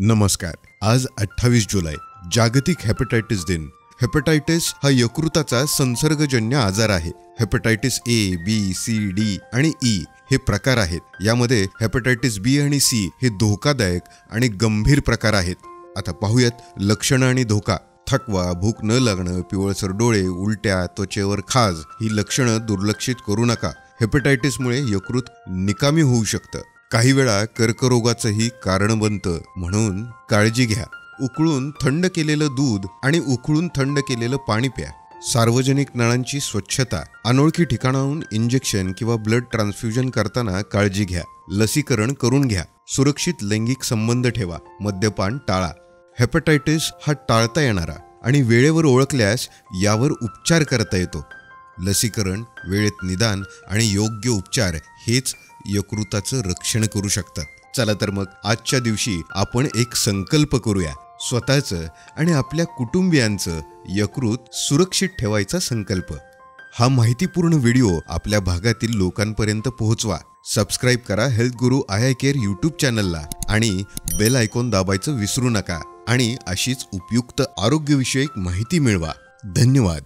नमस्कार. आज 28 जुलै जागतिक हेपॅटायटिस दिन. हेपॅटायटिस हा यकृताचा संसर्गजन्य आजार आहे. हेपॅटायटिस ए, बी, सी, डी आणि ई हे प्रकार आहेत. यामध्ये हेपॅटायटिस बी आणि सी हे धोकादायक आणि गंभीर प्रकार आहेत. आता पाहूयात लक्षणं आणि धोका. थकवा, भूक न लागणं, पिवळसर डोळे, उलट्या, त्वचेवर खाज ही लक्षणं दुर्लक्षित करू नका. हेपॅटायटिसमुळे यकृत निकामी होऊ शकतं. काही वेळा कर्करोगाचंही कारण बनतं, म्हणून काळजी घ्या. उकळून थंड केलेलं दूध आणि उकळून थंड केलेलं पाणी प्या. सार्वजनिक नळांची स्वच्छता. अनोळखी ठिकाणाहून इंजेक्शन किंवा ब्लड ट्रान्सफ्युजन करताना काळजी घ्या. लसीकरण करून घ्या. सुरक्षित लैंगिक संबंध ठेवा. मद्यपान टाळा. हेपॅटायटिस हा टाळता येणारा आणि वेळेवर ओळखल्यास यावर उपचार करता येतो. लसीकरण, वेळेत निदान आणि योग्य उपचार हेच यकृताचं रक्षण करू शकतात. चला तर मग आजच्या दिवशी आपण एक संकल्प करूया. स्वतःचं आणि आपल्या कुटुंबियांचं यकृत सुरक्षित ठेवायचा संकल्प. हा माहितीपूर्ण व्हिडिओ आपल्या भागातील लोकांपर्यंत पोहोचवा. सबस्क्राईब करा health Guru I care YouTube चॅनलला आणि बेल आयकॉन दाबायचं विसरू नका. आणि अशीच उपयुक्त आरोग्यविषयक माहिती मिळवा. धन्यवाद.